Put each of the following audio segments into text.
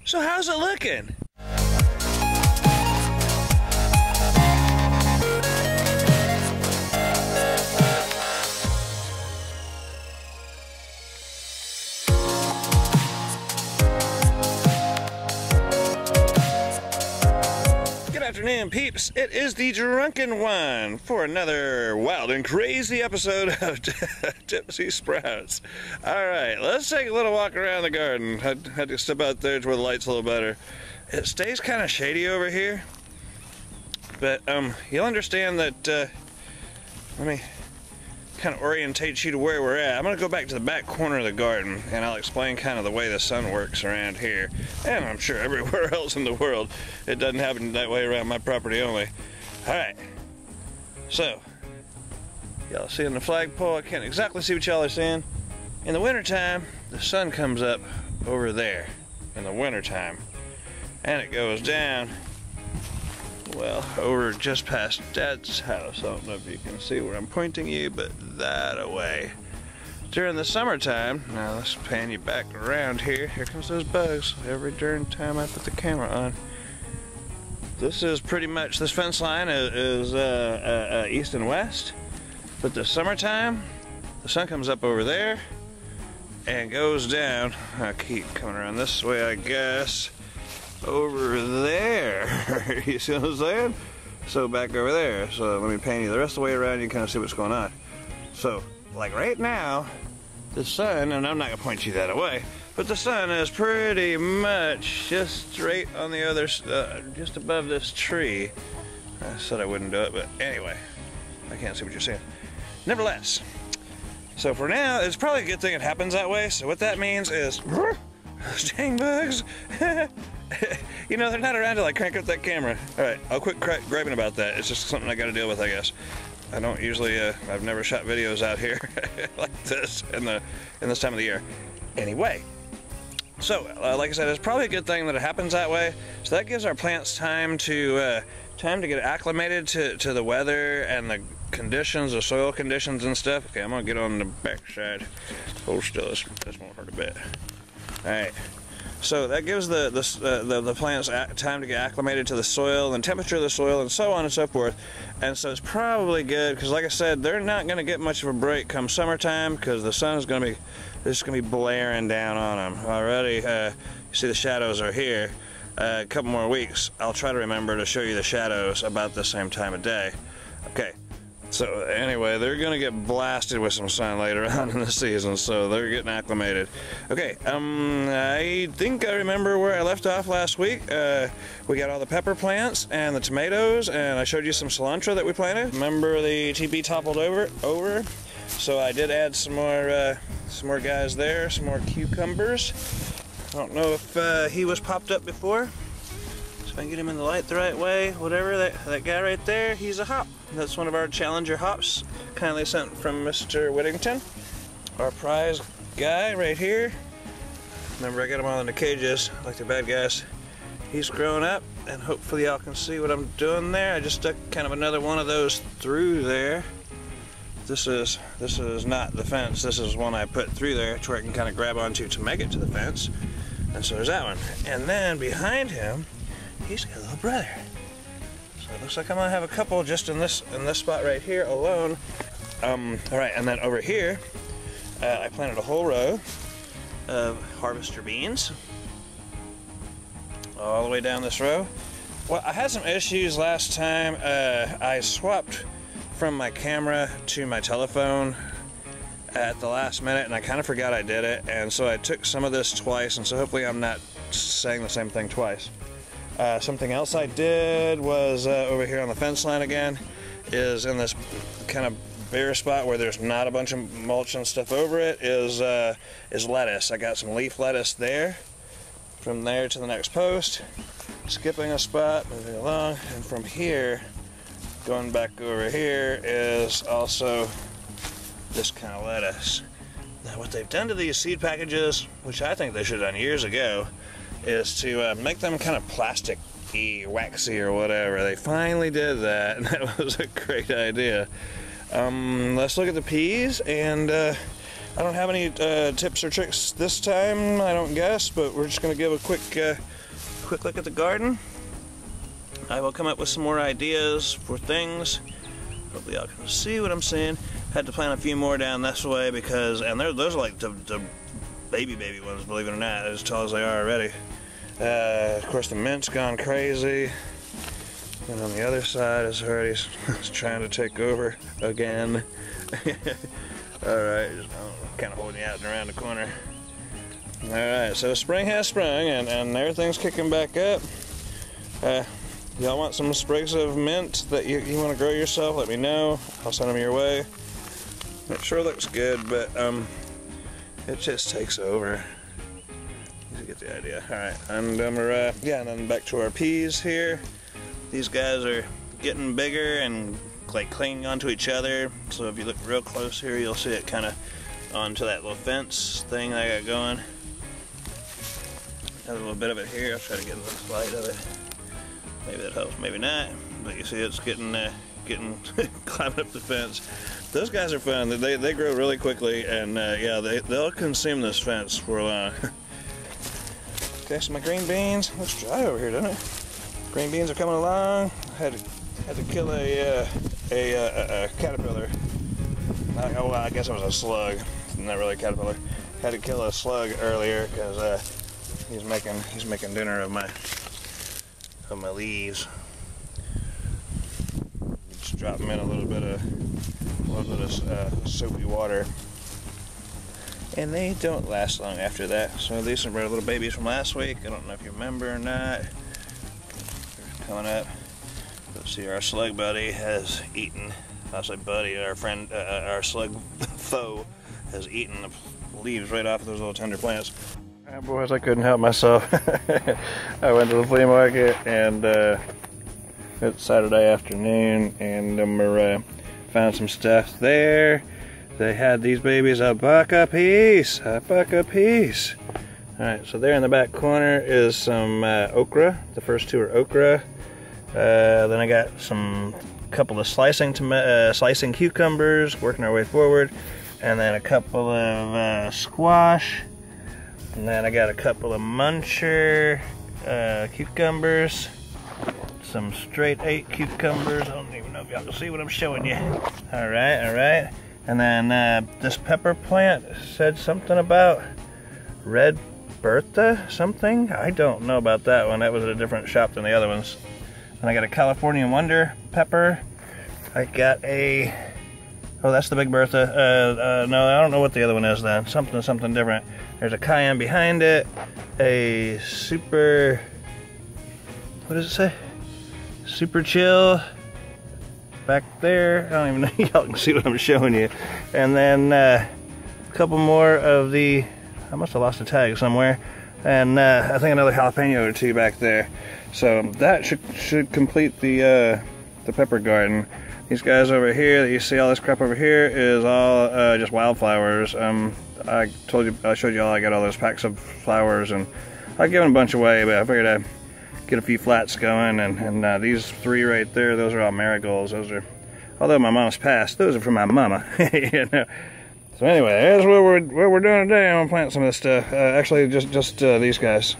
So how's it looking? Good afternoon, peeps. It is the Drunken One for another wild and crazy episode of Tipsy Sprouts. Alright, let's take a little walk around the garden. Had to step out there to where the light's a little better. It stays kind of shady over here, but you'll understand that, let me kind of orientate you to where we're at. I'm going to go back to the back corner of the garden, and I'll explain kind of the way the sun works around here, and I'm sure everywhere else in the world. It doesn't happen that way around my property only. Alright, so y'all seeing the flagpole? I can't exactly see what y'all are seeing. In the wintertime, the sun comes up over there in the wintertime, and it goes down, well, over just past Dad's house. I don't know if you can see where I'm pointing you, but that away. During the summertime, now let's pan you back around here. Here comes those bugs every darn time I put the camera on. This is pretty much, this fence line is east and west, but the summertime, the sun comes up over there and goes down. I keep coming around this way, I guess. Over there. You see what I'm saying? So back over there. So let me pan you the rest of the way around, you can kind of see what's going on. So, like right now, the sun, and I'm not going to point you that away, but the sun is pretty much just straight on the other, just above this tree. I said I wouldn't do it, but anyway, I can't see what you're saying. Nevertheless, so for now, it's probably a good thing it happens that way. So what that means is, dang bugs. You know, they're not around to like crank up that camera. Alright, I'll quit griping about that. It's just something I gotta deal with, I guess. I don't usually, I've never shot videos out here like this in this time of the year. Anyway, so, like I said, it's probably a good thing that it happens that way. So that gives our plants time to get acclimated to the weather and the conditions, the soil conditions and stuff. Okay, I'm gonna get on the back side. Hold still, this won't hurt a bit. Alright. So that gives the plants time to get acclimated to the soil and temperature of the soil and so on and so forth. And so it's probably good because, like I said, they're not going to get much of a break come summertime because the sun is going to be blaring down on them already. You see the shadows are here. A couple more weeks, I'll try to remember to show you the shadows about the same time of day. Okay. So anyway, they're gonna get blasted with some sun later on in the season, so they're getting acclimated. Okay, I think I remember where I left off last week. We got all the pepper plants and the tomatoes, and I showed you some cilantro that we planted. Remember the TB toppled over, so I did add some more guys there, some more cucumbers. I don't know if he was popped up before. If I can get him in the light the right way, whatever, that guy right there, he's a hop. That's one of our Challenger hops, kindly sent from Mr. Whittington. Our prize guy right here. Remember, I got him all in the cages, like the bad guys. He's grown up, and hopefully y'all can see what I'm doing there. I just stuck kind of another one of those through there. This is not the fence, this is one I put through there to where I can kind of grab onto to make it to the fence. And so there's that one. And then behind him, he's got a little brother. So it looks like I'm gonna have a couple just in this spot right here alone. Alright, and then over here, I planted a whole row of harvester beans. All the way down this row. Well, I had some issues last time. I swapped from my camera to my telephone at the last minute, and I kind of forgot I did it, and so I took some of this twice, and so hopefully I'm not saying the same thing twice. Something else I did was over here on the fence line again, is in this kind of bare spot where there's not a bunch of mulch and stuff over it, is lettuce. I got some leaf lettuce there. From there to the next post, skipping a spot, moving along, and from here, going back over here is also this kind of lettuce. Now what they've done to these seed packages, which I think they should have done years ago, is to make them kind of plastic-y, waxy or whatever. They finally did that, and that was a great idea. Let's look at the peas, and I don't have any tips or tricks this time, I don't guess, but we're just going to give a quick look at the garden. I will come up with some more ideas for things. Hopefully y'all can see what I'm saying. Had to plant a few more down this way because, and those are like the baby ones, believe it or not, as tall as they are already. Of course the mint's gone crazy. And on the other side is already trying to take over again. Alright, just kind of holding you out and around the corner. Alright, so spring has sprung and everything's kicking back up. Y'all want some sprigs of mint that you want to grow yourself? Let me know. I'll send them your way. It sure looks good, but it just takes over. You get the idea. Alright, and yeah, and then back to our peas here. These guys are getting bigger and like clinging onto each other. So if you look real close here, you'll see it kind of onto that little fence thing that I got going. Got a little bit of it here. I'll try to get a little light of it. Maybe that helps, maybe not. But you see it's getting climbing up the fence. Those guys are fun. They grow really quickly, and yeah, they'll consume this fence for long. Okay, so my green beans. Looks dry over here, doesn't it? Green beans are coming along. I had to kill a caterpillar. Well, I guess it was a slug. Not really a caterpillar. Had to kill a slug earlier because he's making dinner of my leaves. Just drop them in a little bit of soapy water, and they don't last long after that. So these are our little babies from last week. I don't know if you remember or not. Coming up. Let's see, our slug buddy has eaten. I say buddy, our friend, our slug foe has eaten the leaves right off of those little tender plants. Boys, I couldn't help myself. I went to the flea market, and it's Saturday afternoon, and found some stuff there. They had these babies $1 a piece, $1 a piece. All right, so there in the back corner is some okra. The first two are okra. Then I got some couple of slicing cucumbers, working our way forward, and then a couple of squash. And then I got a couple of muncher cucumbers, some straight 8 cucumbers. I don't even know if y'all can see what I'm showing you. All right. And then this pepper plant said something about Red Bertha something. I don't know about that one. That was at a different shop than the other ones. And I got a California Wonder pepper. I got a, oh, that's the Big Bertha. No, I don't know what the other one is then. Something different. There's a cayenne behind it, a super, what does it say? Super chill back there. I don't even know if y'all can see what I'm showing you. And then a couple more of the, I must have lost a tag somewhere. And I think another jalapeno or two back there. So that should complete the pepper garden. These guys over here that you see, all this crap over here, is all just wildflowers. I showed you all I got all those packs of flowers, and I've given a bunch away, but I figured I'd get a few flats going, and these 3 right there, those are all marigolds. Those are, although my mom's passed, those are from my mama. You know. So anyway, that's what we're doing today. I'm gonna plant some of this stuff. Actually, just these guys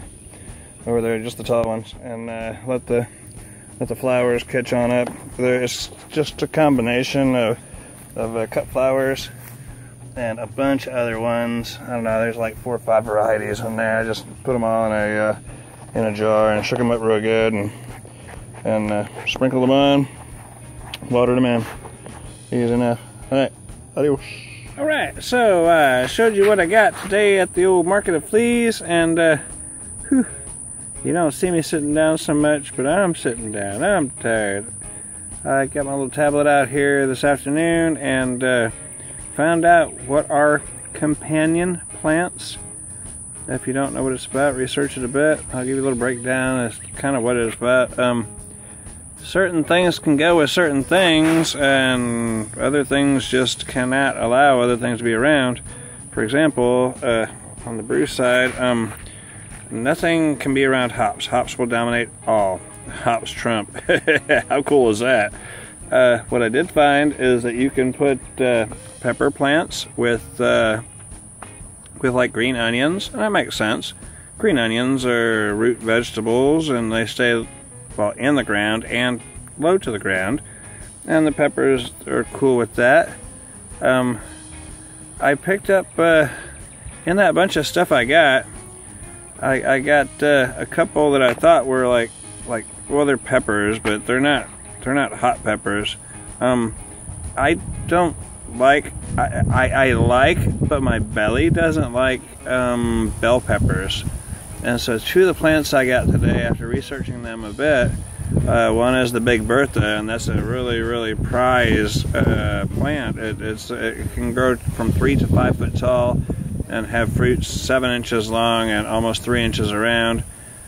over there, just the tall ones, and let the flowers catch on up. It's just a combination of cut flowers and a bunch of other ones. I don't know, there's like 4 or 5 varieties in there. I just put them all in a jar and shook them up real good, and sprinkled them on, watered them in. Easy enough. All right, adios. All right, so I showed you what I got today at the old Market of Fleas, and whew, you don't see me sitting down so much, but I'm sitting down. I'm tired. I got my little tablet out here this afternoon and found out what are companion plants. If you don't know what it's about, research it a bit. I'll give you a little breakdown as kind of what it's about. Certain things can go with certain things, and other things just cannot allow other things to be around. For example, on the brew side, nothing can be around hops. Hops will dominate all. Hops trump. How cool is that? What I did find is that you can put pepper plants with with like green onions, and that makes sense. Green onions are root vegetables, and they stay, well, in the ground and low to the ground, and the peppers are cool with that. I picked up in that bunch of stuff I got a couple that I thought were like well, they're peppers, but they're not hot peppers. I don't like, I like, but my belly doesn't like bell peppers. And so two of the plants I got today, after researching them a bit, one is the Big Bertha, and that's a really prized plant. It can grow from 3 to 5 foot tall and have fruits 7 inches long and almost 3 inches around,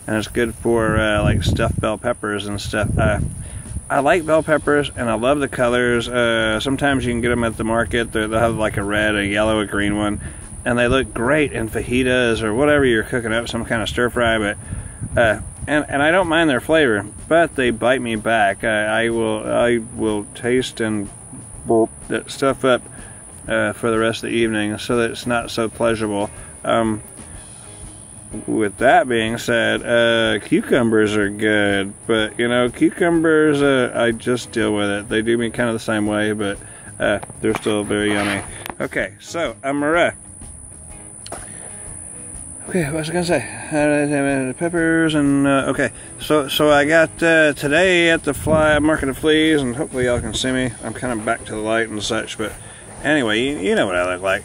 and it's good for like stuffed bell peppers and stuff. I like bell peppers, and I love the colors. Sometimes you can get them at the market. They'll have like a red, a yellow, a green one, and they look great in fajitas or whatever you're cooking up, some kind of stir fry. But and I don't mind their flavor, but they bite me back. I will taste and bulk that stuff up for the rest of the evening, so that it's not so pleasurable. With that being said, cucumbers are good, but you know, cucumbers, I just deal with it. They do me kind of the same way, but they're still very yummy. Okay, so okay, what was I gonna say? Peppers and okay. So I got today at the market of Fleas, and hopefully y'all can see me. I'm kind of back to the light and such, but anyway, you know what I look like.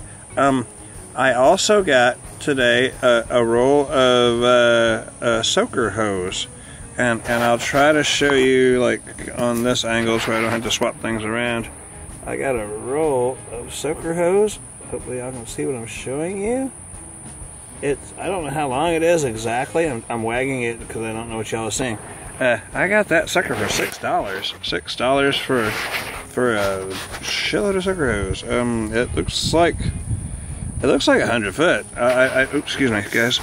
I also got today a roll of soaker hose, and I'll try to show you like on this angle so I don't have to swap things around. I got a roll of soaker hose. Hopefully y'all can see what I'm showing you. I don't know how long it is exactly. I'm wagging it because I don't know what y'all are seeing. I got that sucker for $6. $6 for a shitload of sucker hose. It looks like 100 foot. Oops, excuse me, guys.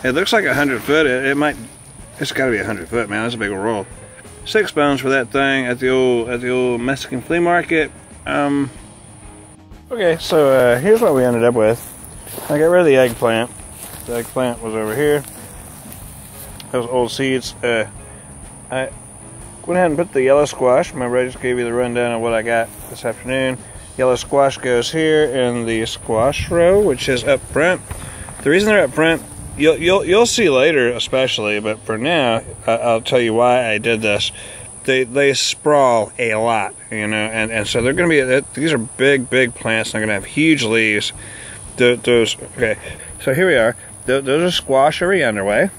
It looks like 100 foot. It's got to be 100 foot, man. That's a big old roll. £6 for that thing at the old Mexican flea market. Okay, so here's what we ended up with. I got rid of the eggplant. The eggplant was over here. Those old seeds. I went ahead and put the yellow squash. Remember, I just gave you the rundown of what I got this afternoon. Yellow squash goes here in the squash row, which is up front. The reason they're up front, you'll see later, especially, but for now, I'll tell you why I did this. They sprawl a lot, you know, and so they're going to be. These are big plants. They're going to have huge leaves. Okay, so here we are. Those are squash already underway,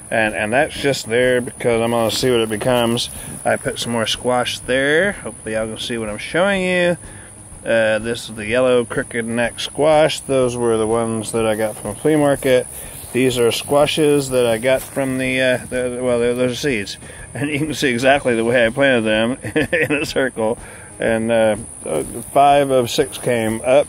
and that's just there because I'm going to see what it becomes. I put some more squash there. Hopefully y'all can see what I'm showing you. This is the yellow crooked neck squash. Those were the ones that I got from a flea market. These are squashes that I got from well, those are seeds. And you can see exactly the way I planted them in a circle. And 5 of 6 came up.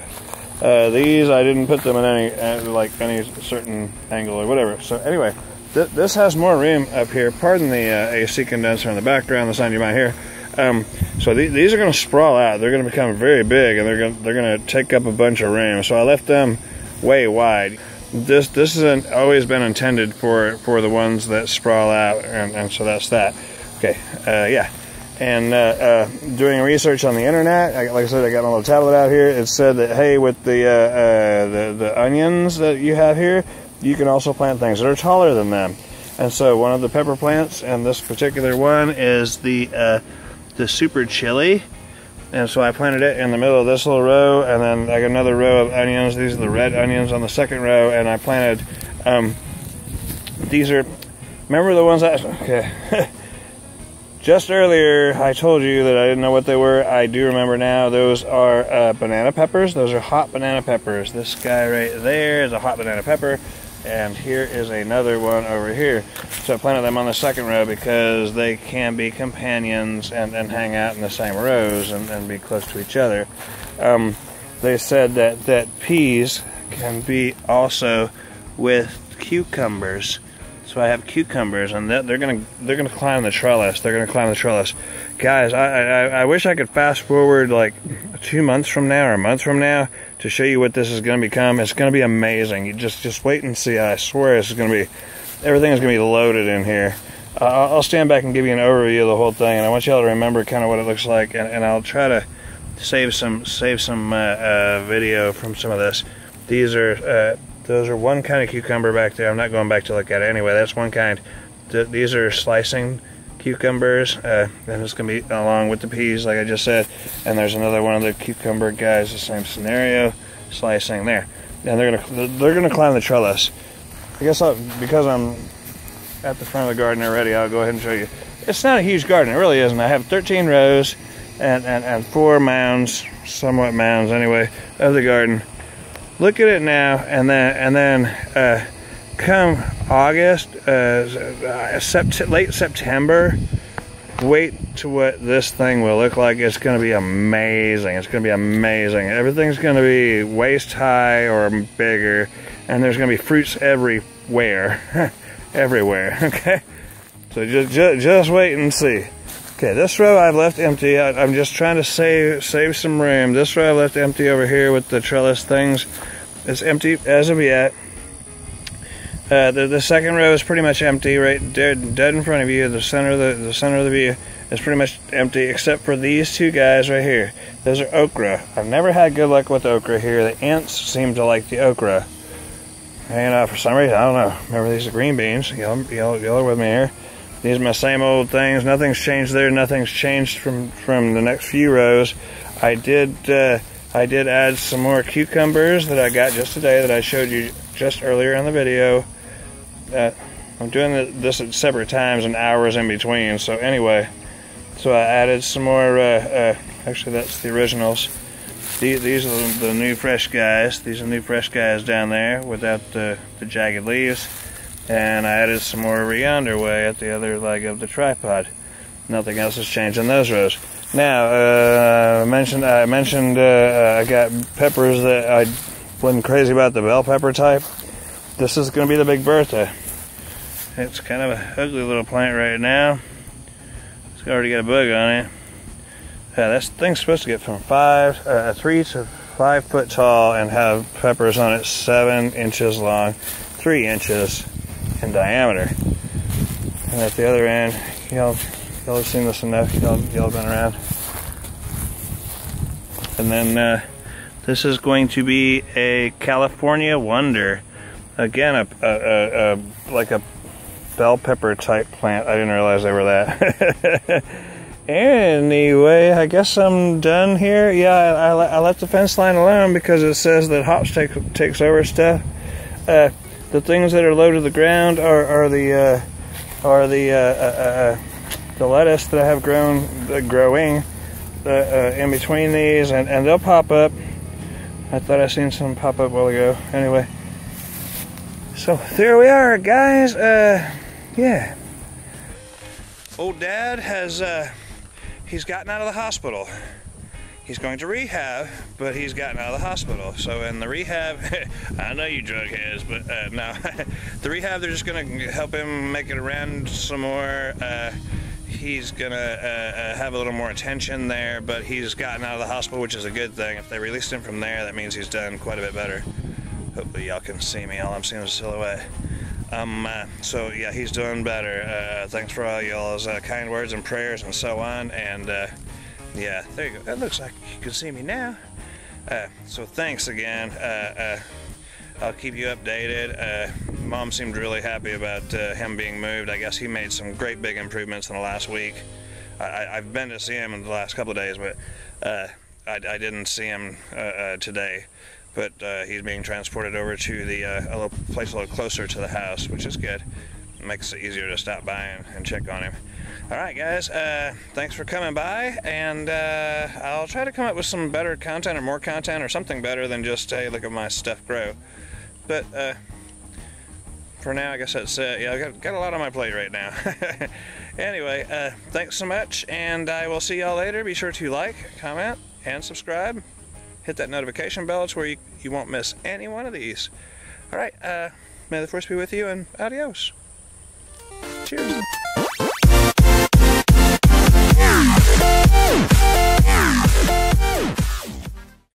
These, I didn't put them in any certain angle or whatever. So anyway, this has more room up here. Pardon the AC condenser in the background, the sound you might hear. So these are going to sprawl out. They're going to become very big, and they're going to take up a bunch of room. So I left them way wide. This hasn't always been intended for the ones that sprawl out, and so that's that. Okay, yeah. And doing research on the internet, like I said, I got my little tablet out here. It said that, hey, with the onions that you have here, you can also plant things that are taller than them. And so one of the pepper plants, and this particular one is the super chili. And so I planted it in the middle of this little row, and then I got another row of onions. These are the red onions on the second row, and I planted, these are, remember the ones okay. Just earlier, I told you that I didn't know what they were. I do remember now. Those are banana peppers. Those are hot banana peppers. This guy right there is a hot banana pepper, and here is another one over here. So I planted them on the second row because they can be companions and hang out in the same rows and be close to each other. They said that peas can be also with cucumbers. So I have cucumbers, and they're gonna climb the trellis. They're gonna climb the trellis, guys. I wish I could fast forward like 2 months from now or a month from now to show you what this is gonna become. It's gonna be amazing. You just wait and see. I swear this is gonna be, everything is gonna be loaded in here. I'll stand back and give you an overview of the whole thing, and I want y'all to remember kind of what it looks like, and I'll try to save some video from some of this. These are those are one kind of cucumber back there. I'm not going back to look at it anyway. That's one kind. These are slicing cucumbers, and it's gonna be along with the peas, like I just said. And there's another one of the cucumber guys, the same scenario, slicing there. And they're gonna climb the trellis. I guess because I'm at the front of the garden already, I'll go ahead and show you. It's not a huge garden, it really isn't. I have 13 rows and 4 mounds, somewhat mounds anyway, of the garden. Look at it now, and then come August, late September, wait to what this thing will look like. It's going to be amazing. It's going to be amazing. Everything's going to be waist high or bigger, and there's going to be fruits everywhere, everywhere. Okay, so just wait and see. Okay, this row I've left empty. I'm just trying to save some room. This row I left empty over here with the trellis things. It's empty as of yet. The second row is pretty much empty, right there, dead in front of you. The center of the view is pretty much empty, except for these 2 guys right here. Those are okra. I've never had good luck with okra here. The ants seem to like the okra. And for some reason, I don't know. Remember, these are green beans. Y'all are with me here. These are my same old things. Nothing's changed there. Nothing's changed from the next few rows. I did add some more cucumbers that I got just today that I showed you just earlier in the video. I'm doing this at separate times and hours in between. So anyway, so I added some more. Actually, that's the originals. These are the new fresh guys. These are new fresh guys down there without the jagged leaves. And I added some more over yonder way at the other leg of the tripod. Nothing else has changed in those rows. Now, I mentioned I got peppers that I wasn't crazy about, the bell pepper type. This is going to be the Big Bertha. It's kind of an ugly little plant right now. It's already got a bug on it. This thing's supposed to get from 3 to 5 foot tall and have peppers on it 7 inches long, 3 inches in diameter. And at the other end, y'all have seen this enough. Y'all have been around. And then this is going to be a California Wonder. Again, like a bell pepper type plant. I didn't realize they were that. Anyway, I guess I'm done here. Yeah, I left the fence line alone because it says that hops takes over stuff. The things that are low to the ground are the lettuce that I have growing in between these, and they'll pop up. I thought I seen some pop up a while ago. Anyway, so there we are, guys. Yeah. Old Dad has he's gotten out of the hospital. He's going to rehab, but he's gotten out of the hospital. So in the rehab, I know you drug heads, but no. The rehab, they're just going to help him make it around some more. He's going to have a little more attention there, but he's gotten out of the hospital, which is a good thing. If they released him from there, that means he's done quite a bit better. Hopefully y'all can see me. All I'm seeing is a silhouette. So yeah, he's doing better. Thanks for all y'all's kind words and prayers and so on. And yeah, there you go. It looks like you can see me now. So thanks again. I'll keep you updated. Mom seemed really happy about him being moved. I guess he made some great big improvements in the last week. I've been to see him in the last couple of days, but I didn't see him today. But he's being transported over to the a little place a little closer to the house, which is good. It makes it easier to stop by and check on him. All right, guys, thanks for coming by, and I'll try to come up with some better content or more content or something better than just, hey, look at my stuff grow. But for now, I guess that's it. Yeah, I've got a lot on my plate right now. Anyway, thanks so much, and I will see y'all later. Be sure to like, comment, and subscribe. Hit that notification bell. It's where you won't miss any one of these. All right, may the force be with you, and adios. Cheers.